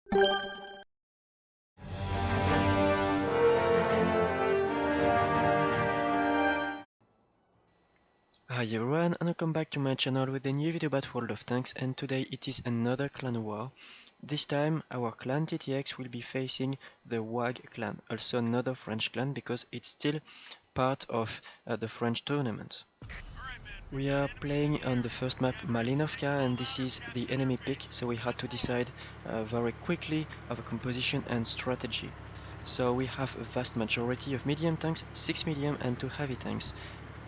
Hi everyone, and welcome back to my channel with a new video about World of Tanks, and today it is another clan war. This time our clan TTX will be facing the WAGH clan, also another French clan because it's still part of the French tournament. We are playing on the first map Malinovka, and this is the enemy pick, so we had to decide very quickly of a composition and strategy. So we have a vast majority of medium tanks, 6 medium and 2 heavy tanks.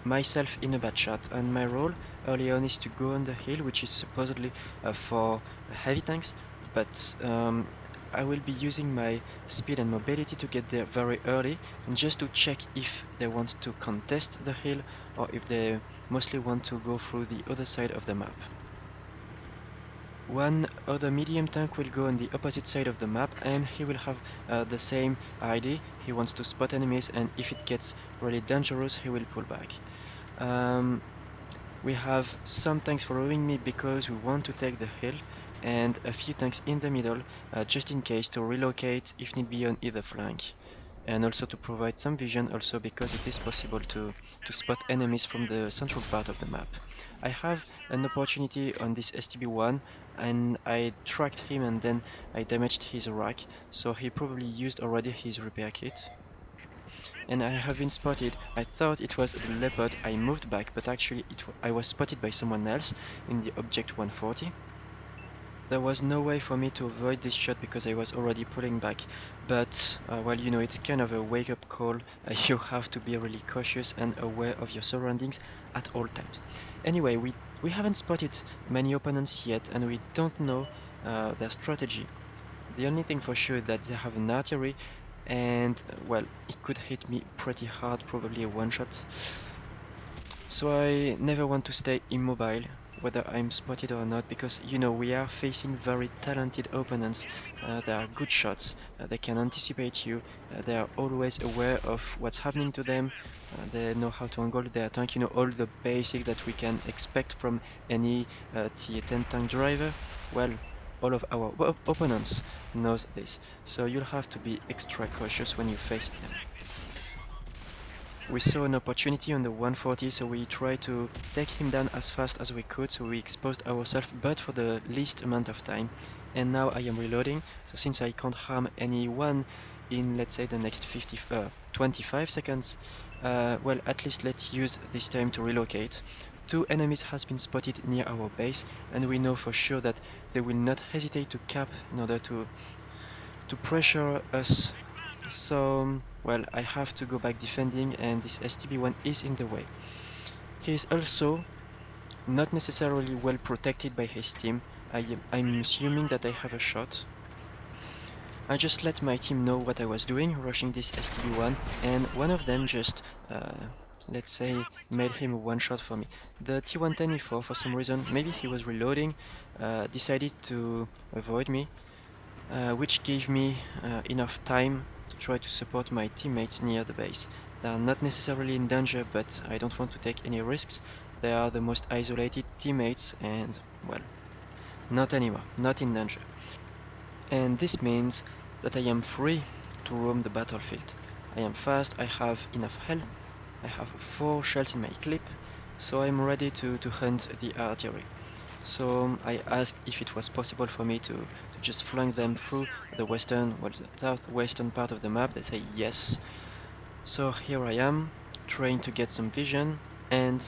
Myself in a bad shot, and my role early on is to go on the hill, which is supposedly for heavy tanks, but I will be using my speed and mobility to get there very early, and just to check if they want to contest the hill or if they mostly want to go through the other side of the map. One other medium tank will go on the opposite side of the map, and he will have the same idea. He wants to spot enemies, and if it gets really dangerous he will pull back. We have some tanks following me because we want to take the hill, and a few tanks in the middle just in case to relocate if need be on either flank, and also to provide some vision, also because it is possible to spot enemies from the central part of the map. I have an opportunity on this STB-1 and I tracked him and then I damaged his rack, so he probably used already his repair kit. And I have been spotted. I thought it was the leopard. I moved back, but actually I was spotted by someone else in the object 140. There was no way for me to avoid this shot because I was already pulling back, but well, you know, it's kind of a wake-up call. You have to be really cautious and aware of your surroundings at all times. Anyway, we haven't spotted many opponents yet, and we don't know their strategy. The only thing for sure is that they have an artillery, and well, it could hit me pretty hard, probably a one-shot. So I never want to stay immobile, whether I'm spotted or not, because you know we are facing very talented opponents. They are good shots, they can anticipate you, they are always aware of what's happening to them, they know how to angle their tank, you know, all the basic that we can expect from any T10 tank driver. Well, all of our opponents knows this, so you'll have to be extra cautious when you face them. We saw an opportunity on the 140, so we tried to take him down as fast as we could, so we exposed ourselves, but for the least amount of time. And now I am reloading, so since I can't harm anyone in, let's say, the next 25 seconds, well, at least let's use this time to relocate. 2 enemies has been spotted near our base, and we know for sure that they will not hesitate to cap in order to pressure us. So, well, I have to go back defending, and this STB-1 is in the way. He is also not necessarily well protected by his team. I'm assuming that I have a shot. I just let my team know what I was doing, rushing this STB-1, and one of them just, let's say, made him a one-shot for me. The T-110E4, for some reason, maybe he was reloading, decided to avoid me, which gave me enough time to try to support my teammates near the base. They are not necessarily in danger, but I don't want to take any risks. They are the most isolated teammates and, well, not anymore, not in danger. And this means that I am free to roam the battlefield. I am fast, I have enough health, I have 4 shells in my clip, so I'm ready to hunt the artillery. So I asked if it was possible for me to just flank them through the the southwestern part of the map. They say yes. So here I am, trying to get some vision and,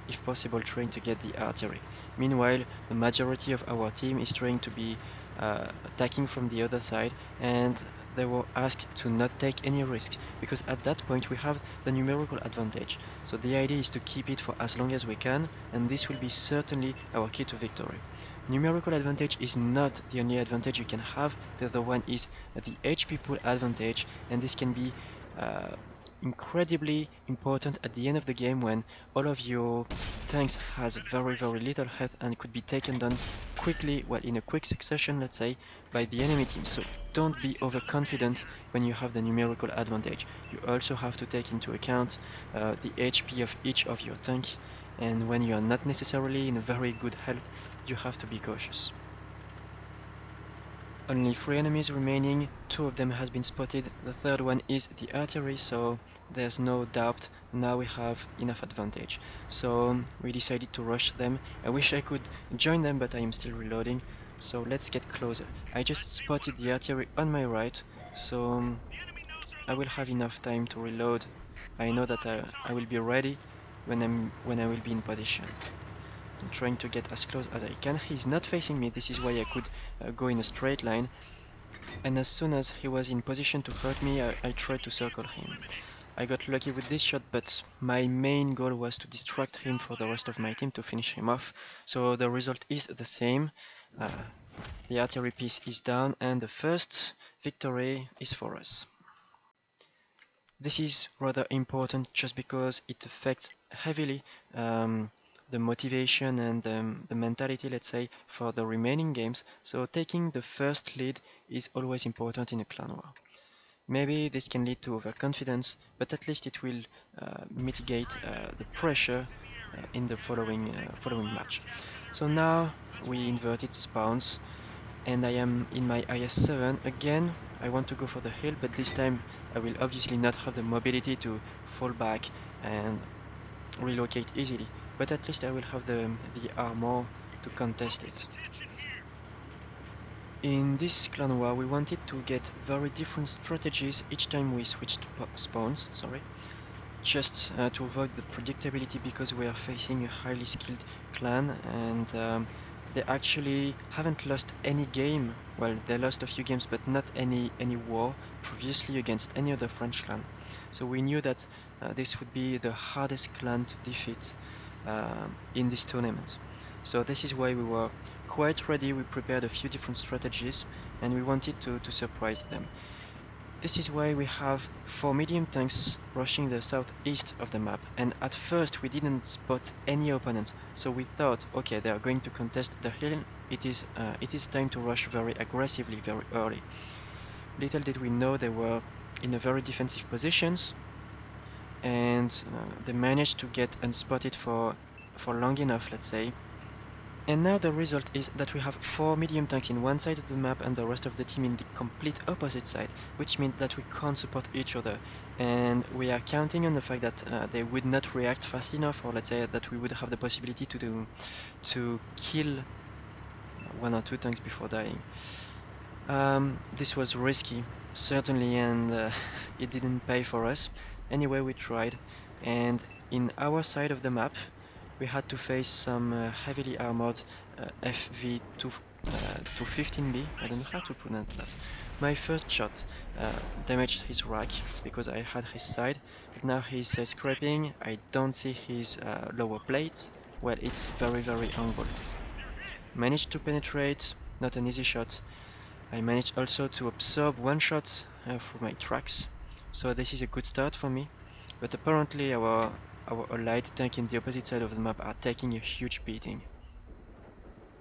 if possible, trying to get the artillery. Meanwhile, the majority of our team is trying to be attacking from the other side, and they were asked to not take any risk, because at that point we have the numerical advantage. So the idea is to keep it for as long as we can, and this will be certainly our key to victory. Numerical advantage is not the only advantage you can have. The other one is the HP pool advantage, and this can be incredibly important at the end of the game when all of your tanks has very little health and could be taken down quickly, well, in a quick succession, let's say, by the enemy team. So don't be overconfident when you have the numerical advantage. You also have to take into account the HP of each of your tank, and when you are not necessarily in a very good health, you have to be cautious. Only 3 enemies remaining, 2 of them has been spotted, the third one is the artillery, so there's no doubt now we have enough advantage. So we decided to rush them. I wish I could join them, but I am still reloading, so let's get closer. I just spotted the artillery on my right, so I will have enough time to reload. I know that I will be ready when I will be in position. I'm trying to get as close as I can. He's not facing me, this is why I could go in a straight line. And as soon as he was in position to hurt me, I tried to circle him. I got lucky with this shot, but my main goal was to distract him for the rest of my team to finish him off. So the result is the same. The artillery piece is down and the first victory is for us. This is rather important just because it affects heavily the motivation and the mentality, let's say, for the remaining games. So taking the first lead is always important in a clan war. Maybe this can lead to overconfidence, but at least it will mitigate the pressure in the following match. So now we inverted spawns, and I am in my IS-7 again. I want to go for the hill, but this time I will obviously not have the mobility to fall back and relocate easily, but at least I will have the armor to contest it. In this clan war we wanted to get very different strategies each time we switched spawns, just to avoid the predictability, because we are facing a highly skilled clan and they actually haven't lost any game. Well, they lost a few games, but not any war previously against any other French clan. So we knew that this would be the hardest clan to defeat in this tournament. So this is why we were quite ready. We prepared a few different strategies and we wanted to surprise them. This is why we have 4 medium tanks rushing the southeast of the map, and at first we didn't spot any opponent, so we thought, okay, they are going to contest the hill, it is time to rush very aggressively, very early. Little did we know they were in a very defensive positions, and they managed to get unspotted for long enough, let's say. And now the result is that we have 4 medium tanks in one side of the map and the rest of the team in the complete opposite side, which means that we can't support each other. And we are counting on the fact that they would not react fast enough, or let's say that we would have the possibility to kill 1 or 2 tanks before dying. This was risky, certainly, and it didn't pay for us. Anyway, we tried, and in our side of the map, we had to face some heavily armored FV215B. I don't know how to pronounce that. My first shot damaged his rack because I had his side, but now he's scraping. I don't see his lower plate. Well, it's very angled. Managed to penetrate, not an easy shot. I managed also to absorb 1 shot for my tracks, so this is a good start for me, but apparently our allied tank in the opposite side of the map are taking a huge beating.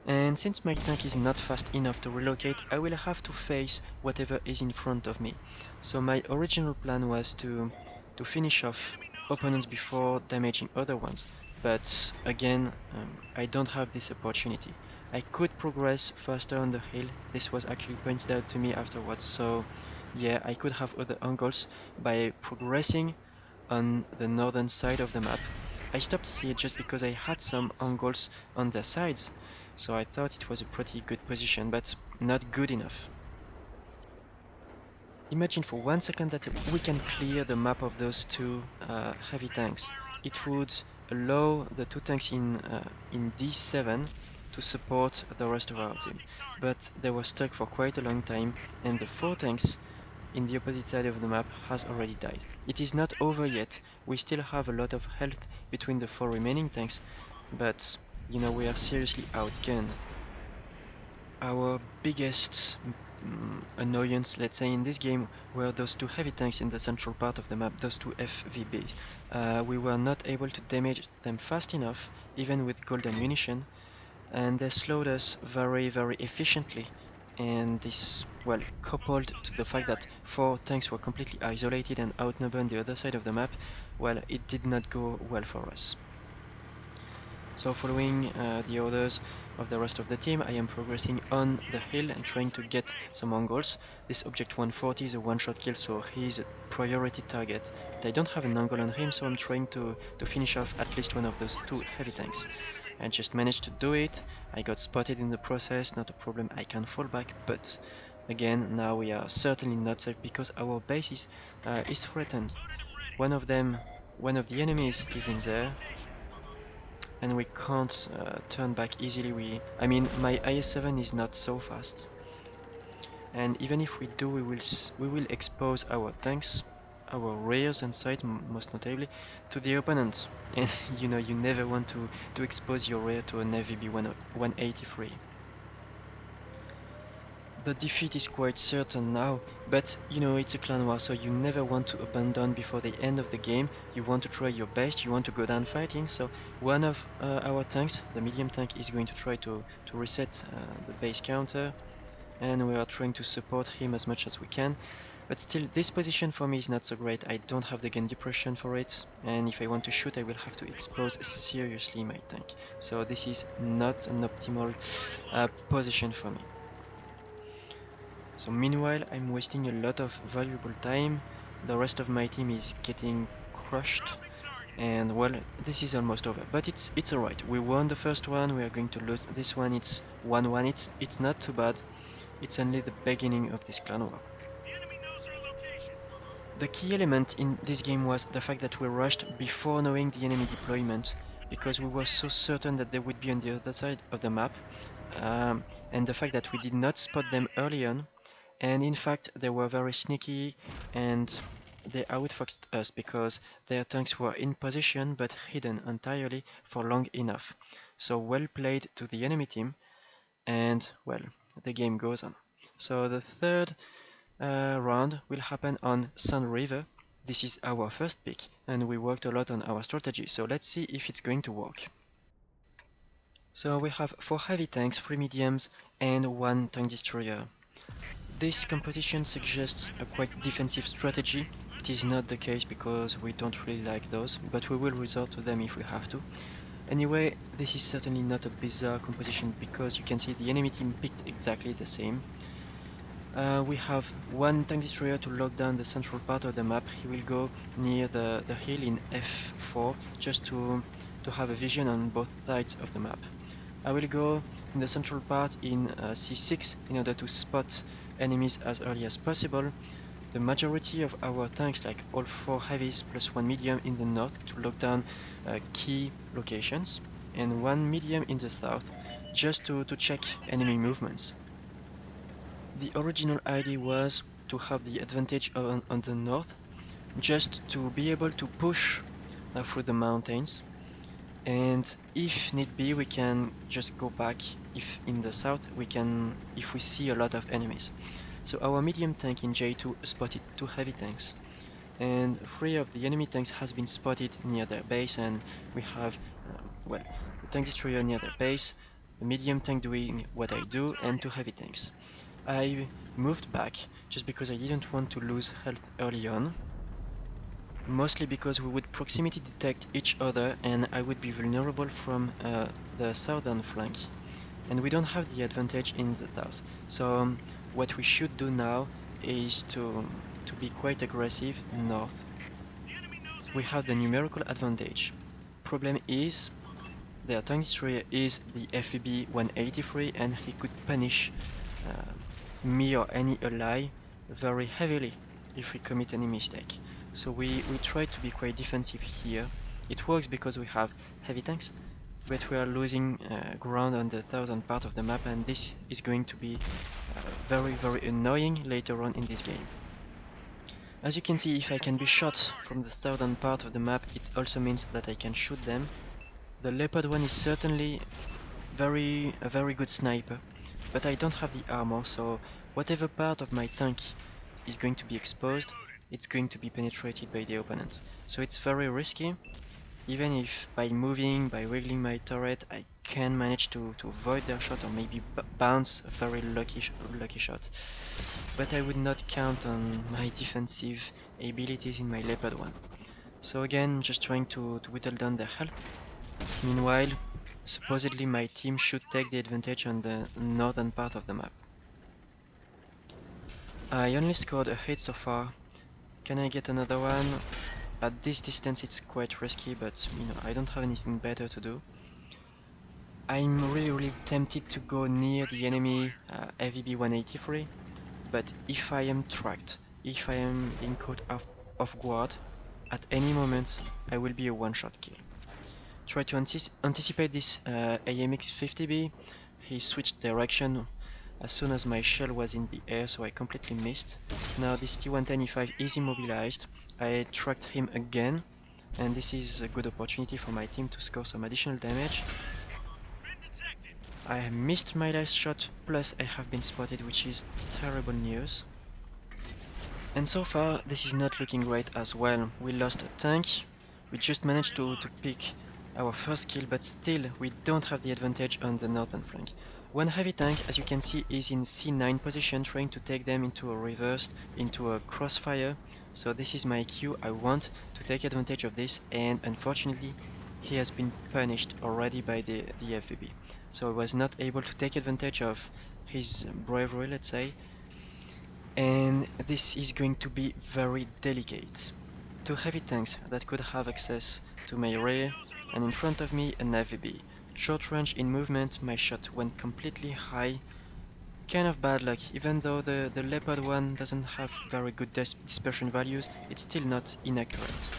And since my tank is not fast enough to relocate, I will have to face whatever is in front of me. So my original plan was to finish off opponents before damaging other ones, but again, I don't have this opportunity. I could progress faster on the hill. This was actually pointed out to me afterwards, so yeah, I could have other angles by progressing on the northern side of the map. I stopped here just because I had some angles on the sides, so I thought it was a pretty good position, but not good enough. Imagine for 1 second that we can clear the map of those 2 heavy tanks. It would allow the 2 tanks in D7 to support the rest of our team, but they were stuck for quite a long time, and the 4 tanks in the opposite side of the map has already died. It is not over yet. We still have a lot of health between the 4 remaining tanks, but you know, we are seriously outgunned. Our biggest annoyance, let's say, in this game were those 2 heavy tanks in the central part of the map, those 2 FVB. We were not able to damage them fast enough, even with gold ammunition, and they slowed us very efficiently. And this, well, coupled to the fact that 4 tanks were completely isolated and outnumbered on the other side of the map, well, it did not go well for us. So following the orders of the rest of the team, I am progressing on the hill and trying to get some angles. This object 140 is a one-shot kill, so he's a priority target. But I don't have an angle on him, so I'm trying to finish off at least one of those two heavy tanks. I just managed to do it. I got spotted in the process, not a problem, I can fall back, but again, now we are certainly not safe because our base is threatened. One of the enemies is in there, and we can't turn back easily. I mean, my IS-7 is not so fast, and even if we do, we will expose our tanks, our rears and sides, most notably, to the opponent. And you know, you never want to expose your rear to an FVB 183. The defeat is quite certain now, but you know, it's a clan war, so you never want to abandon before the end of the game. You want to try your best, you want to go down fighting. So one of our tanks, the medium tank, is going to try to reset the base counter, and we are trying to support him as much as we can. But still, this position for me is not so great. I don't have the gun depression for it, and if I want to shoot, I will have to expose seriously my tank. So this is not an optimal position for me. So meanwhile, I'm wasting a lot of valuable time. The rest of my team is getting crushed, and well, this is almost over. But it's alright. We won the first one. We are going to lose this one. It's 1-1. It's not too bad. It's only the beginning of this clan war. The key element in this game was the fact that we rushed before knowing the enemy deployment, because we were so certain that they would be on the other side of the map, and the fact that we did not spot them early on. And in fact, they were very sneaky, and they outfoxed us because their tanks were in position but hidden entirely for long enough. So well played to the enemy team, and well, the game goes on. So the third round will happen on Sun River. This is our first pick, and we worked a lot on our strategy, so let's see if it's going to work. So we have 4 heavy tanks, 3 mediums, and 1 tank destroyer. This composition suggests a quite defensive strategy. It is not the case because we don't really like those, but we will resort to them if we have to. Anyway, this is certainly not a bizarre composition because you can see the enemy team picked exactly the same. We have 1 tank destroyer to lock down the central part of the map. He will go near the hill in F4 just to have a vision on both sides of the map. I will go in the central part in C6 in order to spot enemies as early as possible. The majority of our tanks, like all 4 heavies plus 1 medium in the north to lock down key locations, and 1 medium in the south just to check enemy movements. The original idea was to have the advantage on the north, just to be able to push through the mountains, and if need be we can just go back if in the south if we see a lot of enemies. So our medium tank in J2 spotted 2 heavy tanks, and 3 of the enemy tanks has been spotted near their base, and we have well, the tank destroyer near their base, the medium tank doing what I do, and 2 heavy tanks. I moved back just because I didn't want to lose health early on, mostly because we would proximity detect each other and I would be vulnerable from the southern flank, and we don't have the advantage in the south. So what we should do now is to be quite aggressive north. We have the numerical advantage. Problem is their tank destroyer is the FVB 183 and he could punish me or any ally very heavily if we commit any mistake. So we try to be quite defensive here. It works because we have heavy tanks, but we are losing ground on the southern part of the map, and this is going to be very annoying later on in this game. As you can see, if I can be shot from the southern part of the map, it also means that I can shoot them. The Leopard 1 is certainly a very good sniper, but I don't have the armor, so whatever part of my tank is going to be exposed, it's going to be penetrated by the opponent. So it's very risky, even if by moving, by wiggling my turret, I can manage to avoid their shot or maybe bounce a very lucky shot. But I would not count on my defensive abilities in my Leopard 1. So again, just trying to whittle down their health. Meanwhile, supposedly my team should take the advantage on the northern part of the map. I only scored a hit so far. Can I get another one? At this distance it's quite risky, but I don't have anything better to do. I'm really tempted to go near the enemy FVB 183, but if I am tracked, if I am being caught off guard, at any moment I will be a one-shot kill. Try to anticipate this AMX 50B. He switched direction as soon as my shell was in the air, so I completely missed. Now this T110E5 is immobilized. I tracked him again, and this is a good opportunity for my team to score some additional damage. I missed my last shot, plus I have been spotted, which is terrible news. And so far, this is not looking great as well. We lost a tank. We just managed to pick our first kill, but still we don't have the advantage on the northern flank. One heavy tank, as you can see, is in C9 position, trying to take them into a reverse, into a crossfire. So this is my cue. I want to take advantage of this, and unfortunately he has been punished already by the FVB. So I was not able to take advantage of his bravery, let's say, and this is going to be very delicate. Two heavy tanks that could have access to my rear, and in front of me an FVB. Short range in movement, my shot went completely high. Kind of bad luck, even though the Leopard one doesn't have very good dispersion values, it's still not inaccurate.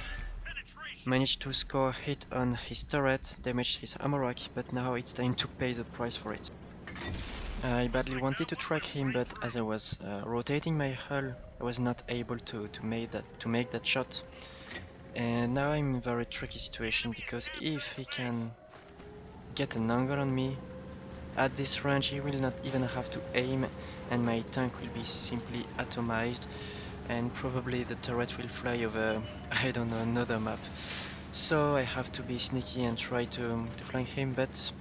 Managed to score a hit on his turret, damaged his ammo rack, but now it's time to pay the price for it. I badly wanted to track him, but as I was rotating my hull, I was not able to make that shot. And now I'm in a very tricky situation, because if he can get an angle on me, at this range he will not even have to aim, and my tank will be simply atomized, and probably the turret will fly over, I don't know, another map. So I have to be sneaky and try to flank him, but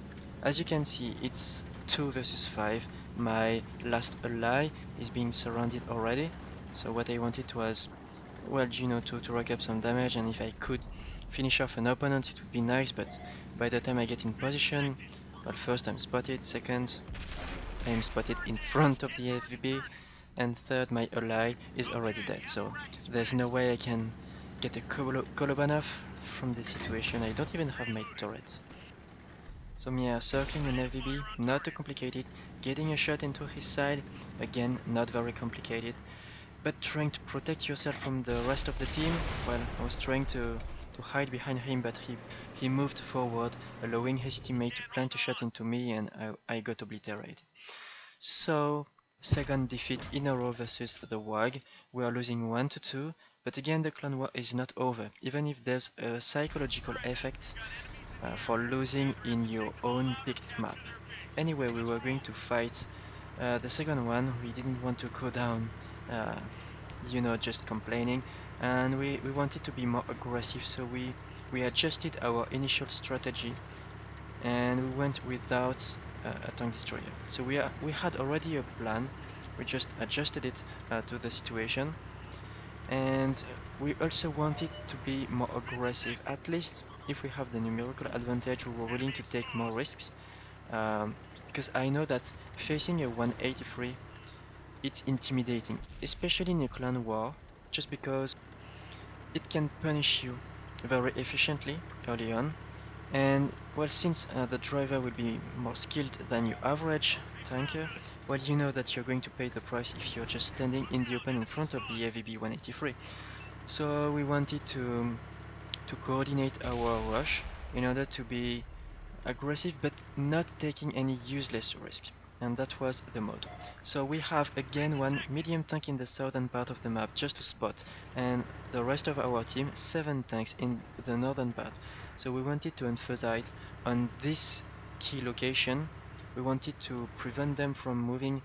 as you can see, it's 2 versus 5. My last ally is being surrounded already, so what I wanted was, well, to rack up some damage, and if I could finish off an opponent it would be nice, but by the time I get in position, well, first I'm spotted, second I'm spotted in front of the FVB, and third my ally is already dead, so there's no way I can get a Kolobanov from this situation. I don't even have my turret. So yeah, circling an FVB, not too complicated, getting a shot into his side, again not very complicated, but trying to protect yourself from the rest of the team. Well, I was trying to hide behind him, but he moved forward, allowing his teammate to plant a shot into me, and I got obliterated. So, second defeat in a row versus the WAGH. We are losing 1-2, but again the clan war is not over, even if there's a psychological effect for losing in your own picked map. Anyway, we were going to fight the second one. We didn't want to go down, just complaining, and we wanted to be more aggressive, so we adjusted our initial strategy, and we went without a tank destroyer. So we had already a plan, we just adjusted it to the situation, and we also wanted to be more aggressive. At least if we have the numerical advantage, we were willing to take more risks, because I know that facing a 183, it's intimidating, especially in a clan war, just because it can punish you very efficiently early on. And well, since the driver will be more skilled than your average tanker, well, you know that you're going to pay the price if you're just standing in the open in front of the AVB 183. So we wanted to coordinate our rush in order to be aggressive but not taking any useless risk, and that was the motto. So we have again one medium tank in the southern part of the map just to spot, and the rest of our team 7 tanks in the northern part. So we wanted to emphasize on this key location. We wanted to prevent them from moving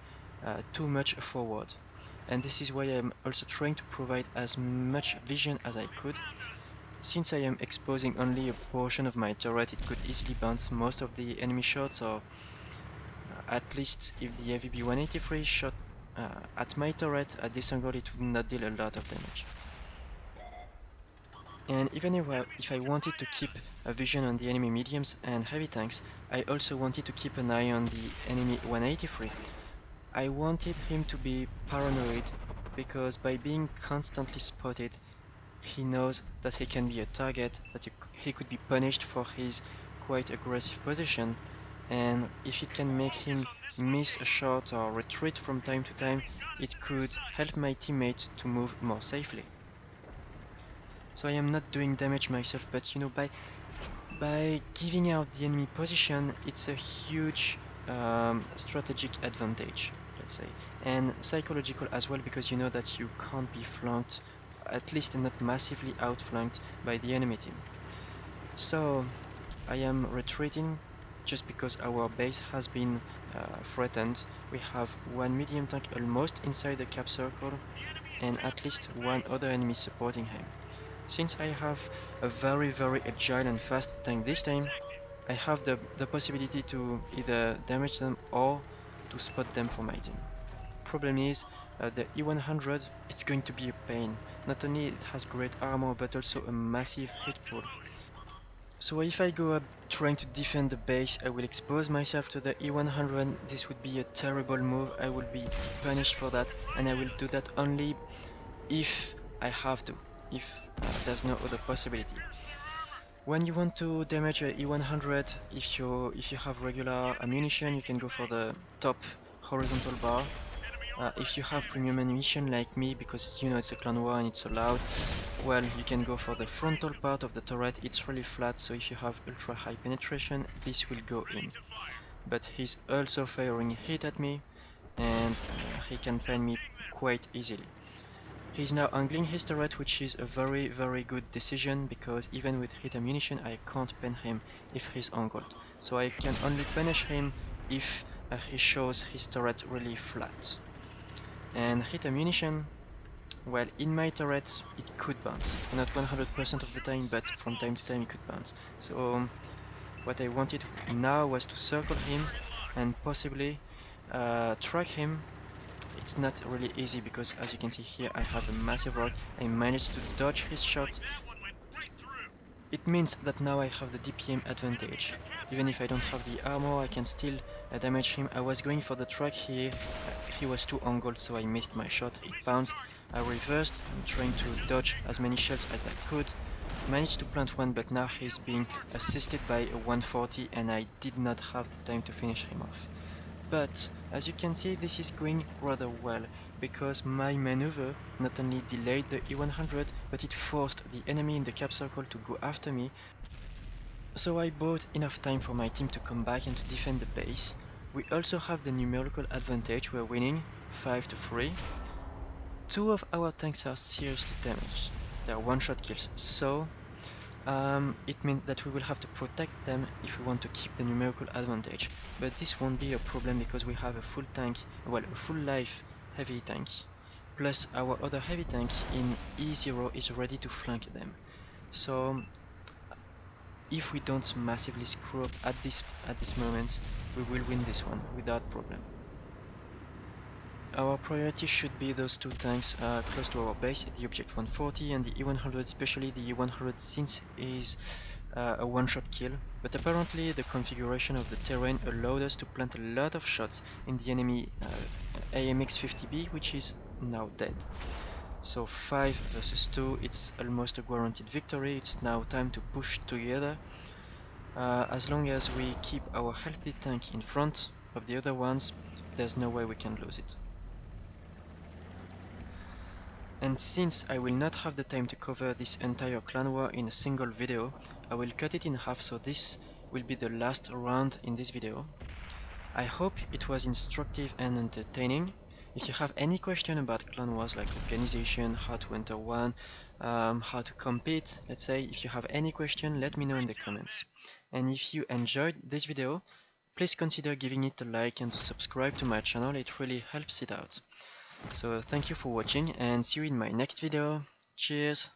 too much forward, and this is why I'm also trying to provide as much vision as I could. Since I am exposing only a portion of my turret, it could easily bounce most of the enemy shots, or at least if the AVB 183 shot at my turret at this angle, it would not deal a lot of damage. And even if I wanted to keep a vision on the enemy mediums and heavy tanks, I also wanted to keep an eye on the enemy 183. I wanted him to be paranoid because by being constantly spotted, he knows that he can be a target, that he could be punished for his quite aggressive position, and if it can make him miss a shot or retreat from time to time, it could help my teammates to move more safely. So I am not doing damage myself, but you know, by giving out the enemy position, it's a huge strategic advantage, let's say, and psychological as well, because you know that you can't be flanked, at least not massively outflanked by the enemy team. So I am retreating just because our base has been threatened. We have one medium tank almost inside the cap circle and at least one other enemy supporting him. Since I have a very agile and fast tank this time, I have the possibility to either damage them or to spot them for my team. Problem is, the E100, it's going to be a pain. Not only it has great armor, but also a massive hit pool. So if I go up trying to defend the base, I will expose myself to the E100. This would be a terrible move. I will be punished for that, and I will do that only if I have to, if there's no other possibility. When you want to damage a E100, if you have regular ammunition, you can go for the top horizontal bar. If you have premium ammunition like me, because you know it's a clan war and it's so loud, well, you can go for the frontal part of the turret. It's really flat, so if you have ultra high penetration, this will go in. But he's also firing hit at me, and he can pen me quite easily. He's now angling his turret, which is a very good decision, because even with hit ammunition I can't pen him if he's angled. So I can only punish him if he shows his turret really flat. And hit ammunition, well, in my turret it could bounce. Not 100% of the time, but from time to time it could bounce. So what I wanted now was to circle him and possibly track him. It's not really easy because, as you can see here, I have a massive rock. I managed to dodge his shot. It means that now I have the DPM advantage. Even if I don't have the armor, I can still damage him. I was going for the track here. He was too angled, so I missed my shot. It bounced. I reversed, trying to dodge as many shots as I could. Managed to plant one, but now he's being assisted by a 140 and I did not have the time to finish him off. But as you can see, this is going rather well, because my maneuver not only delayed the E100, but it forced the enemy in the cap circle to go after me. So I bought enough time for my team to come back and to defend the base. We also have the numerical advantage. We're winning 5-3. Two of our tanks are seriously damaged. They are one-shot kills, so it means that we will have to protect them if we want to keep the numerical advantage. But this won't be a problem because we have a full tank, well, a full life heavy tank. Plus our other heavy tank in E0 is ready to flank them. So if we don't massively screw up at this moment, we will win this one without problem. Our priority should be those two tanks close to our base, the Object 140 and the E100, especially the E100 since is a one-shot kill, but apparently the configuration of the terrain allowed us to plant a lot of shots in the enemy AMX-50B, which is now dead. So 5 versus 2, it's almost a guaranteed victory. It's now time to push together. As long as we keep our healthy tank in front of the other ones, there's no way we can lose it. And since I will not have the time to cover this entire clan war in a single video, I will cut it in half, so this will be the last round in this video. I hope it was instructive and entertaining. If you have any question about clan wars like organization, how to enter one, how to compete, let's say, if you have any question, let me know in the comments. And if you enjoyed this video, please consider giving it a like and subscribe to my channel, it really helps it out. So thank you for watching and see you in my next video. Cheers!